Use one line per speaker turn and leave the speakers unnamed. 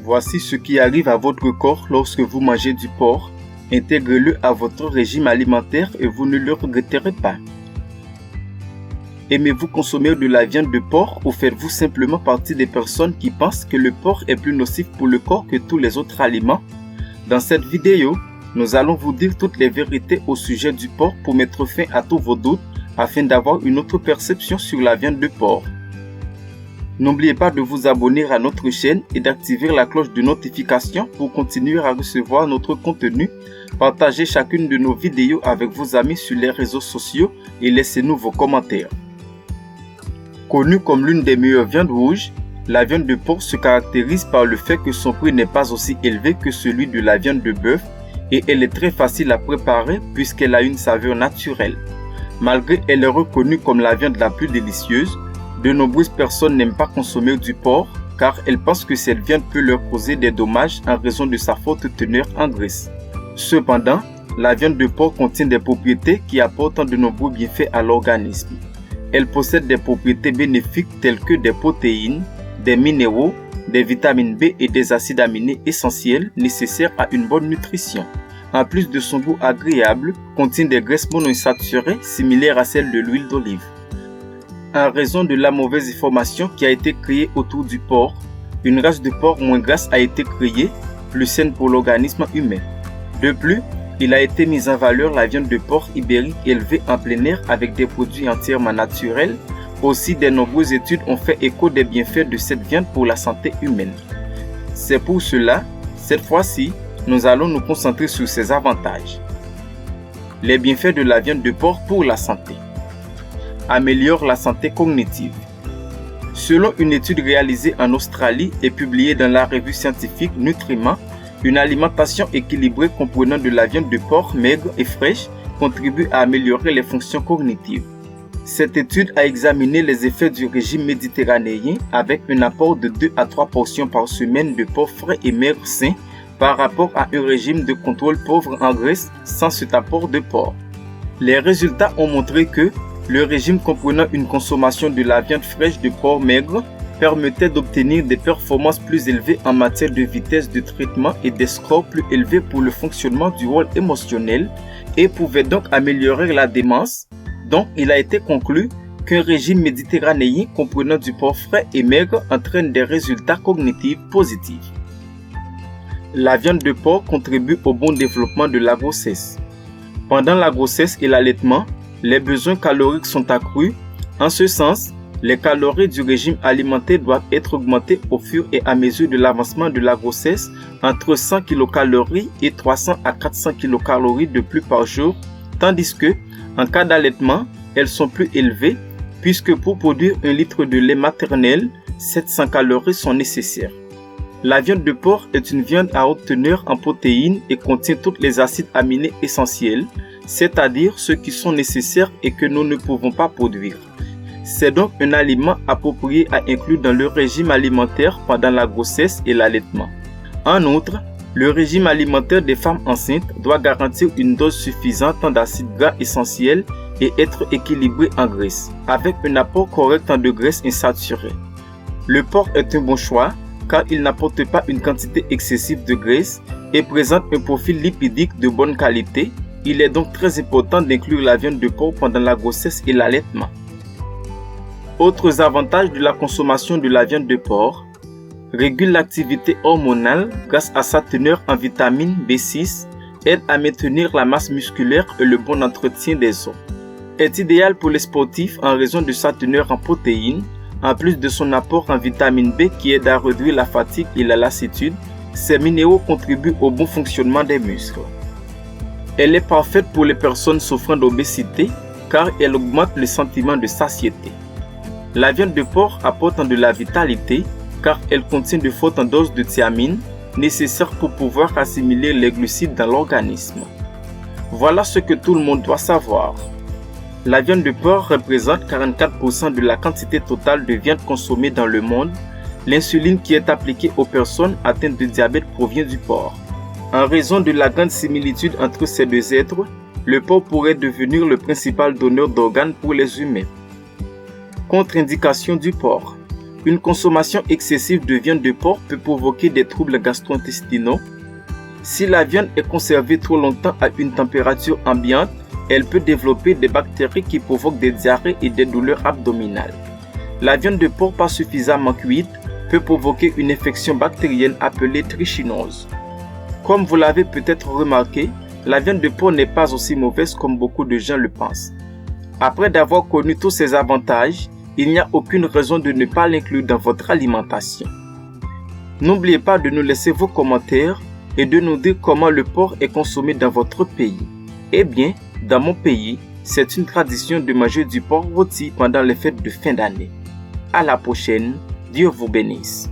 Voici ce qui arrive à votre corps lorsque vous mangez du porc. Intégrez-le à votre régime alimentaire et vous ne le regretterez pas. Aimez-vous consommer de la viande de porc ou faites-vous simplement partie des personnes qui pensent que le porc est plus nocif pour le corps que tous les autres aliments? Dans cette vidéo, nous allons vous dire toutes les vérités au sujet du porc pour mettre fin à tous vos doutes afin d'avoir une autre perception sur la viande de porc. N'oubliez pas de vous abonner à notre chaîne et d'activer la cloche de notification pour continuer à recevoir notre contenu. Partagez chacune de nos vidéos avec vos amis sur les réseaux sociaux et laissez-nous vos commentaires. Connue comme l'une des meilleures viandes rouges, la viande de porc se caractérise par le fait que son prix n'est pas aussi élevé que celui de la viande de bœuf et elle est très facile à préparer puisqu'elle a une saveur naturelle. Malgré qu'elle est reconnue comme la viande la plus délicieuse, de nombreuses personnes n'aiment pas consommer du porc car elles pensent que cette viande peut leur causer des dommages en raison de sa forte teneur en graisse. Cependant, la viande de porc contient des propriétés qui apportent de nombreux bienfaits à l'organisme. Elle possède des propriétés bénéfiques telles que des protéines, des minéraux, des vitamines B et des acides aminés essentiels nécessaires à une bonne nutrition. En plus de son goût agréable, contient des graisses monoinsaturées similaires à celles de l'huile d'olive. En raison de la mauvaise information qui a été créée autour du porc, une race de porc moins grasse a été créée, plus saine pour l'organisme humain. De plus, il a été mis en valeur la viande de porc ibérique élevée en plein air avec des produits entièrement naturels. Aussi, de nombreuses études ont fait écho des bienfaits de cette viande pour la santé humaine. C'est pour cela, cette fois-ci, nous allons nous concentrer sur ses avantages. Les bienfaits de la viande de porc pour la santé. Améliore la santé cognitive. Selon une étude réalisée en Australie et publiée dans la revue scientifique Nutriments, une alimentation équilibrée comprenant de la viande de porc maigre et fraîche contribue à améliorer les fonctions cognitives. Cette étude a examiné les effets du régime méditerranéen avec un apport de 2 à 3 portions par semaine de porc frais et maigre sain par rapport à un régime de contrôle pauvre en graisse sans cet apport de porc. Les résultats ont montré que le régime comprenant une consommation de la viande fraîche de porc maigre permettait d'obtenir des performances plus élevées en matière de vitesse de traitement et des scores plus élevés pour le fonctionnement du rôle émotionnel et pouvait donc améliorer la démence. Donc, il a été conclu qu'un régime méditerranéen comprenant du porc frais et maigre entraîne des résultats cognitifs positifs. La viande de porc contribue au bon développement de la grossesse. Pendant la grossesse et l'allaitement, les besoins caloriques sont accrus. En ce sens, les calories du régime alimentaire doivent être augmentées au fur et à mesure de l'avancement de la grossesse entre 100 kcal et 300 à 400 kcal de plus par jour, tandis que, en cas d'allaitement, elles sont plus élevées puisque pour produire 1 litre de lait maternel, 700 calories sont nécessaires. La viande de porc est une viande à haute teneur en protéines et contient tous les acides aminés essentiels, c'est-à-dire ceux qui sont nécessaires et que nous ne pouvons pas produire. C'est donc un aliment approprié à inclure dans le régime alimentaire pendant la grossesse et l'allaitement. En outre, le régime alimentaire des femmes enceintes doit garantir une dose suffisante d'acides gras essentiels et être équilibré en graisse, avec un apport correct de graisses insaturées. Le porc est un bon choix car il n'apporte pas une quantité excessive de graisse et présente un profil lipidique de bonne qualité. Il est donc très important d'inclure la viande de porc pendant la grossesse et l'allaitement. Autres avantages de la consommation de la viande de porc. Régule l'activité hormonale grâce à sa teneur en vitamine B6, aide à maintenir la masse musculaire et le bon entretien des os. Est idéal pour les sportifs en raison de sa teneur en protéines, en plus de son apport en vitamine B qui aide à réduire la fatigue et la lassitude. Ces minéraux contribuent au bon fonctionnement des muscles. Elle est parfaite pour les personnes souffrant d'obésité car elle augmente le sentiment de satiété. La viande de porc apporte de la vitalité car elle contient de fortes doses de thiamine nécessaires pour pouvoir assimiler les glucides dans l'organisme. Voilà ce que tout le monde doit savoir. La viande de porc représente 44% de la quantité totale de viande consommée dans le monde. L'insuline qui est appliquée aux personnes atteintes de diabète provient du porc. En raison de la grande similitude entre ces deux êtres, le porc pourrait devenir le principal donneur d'organes pour les humains. Contre-indication du porc. Une consommation excessive de viande de porc peut provoquer des troubles gastro-intestinaux. Si la viande est conservée trop longtemps à une température ambiante, elle peut développer des bactéries qui provoquent des diarrhées et des douleurs abdominales. La viande de porc pas suffisamment cuite peut provoquer une infection bactérienne appelée trichinose. Comme vous l'avez peut-être remarqué, la viande de porc n'est pas aussi mauvaise comme beaucoup de gens le pensent. Après d'avoir connu tous ses avantages, il n'y a aucune raison de ne pas l'inclure dans votre alimentation. N'oubliez pas de nous laisser vos commentaires et de nous dire comment le porc est consommé dans votre pays. Eh bien, dans mon pays, c'est une tradition de manger du porc rôti pendant les fêtes de fin d'année. À la prochaine, Dieu vous bénisse.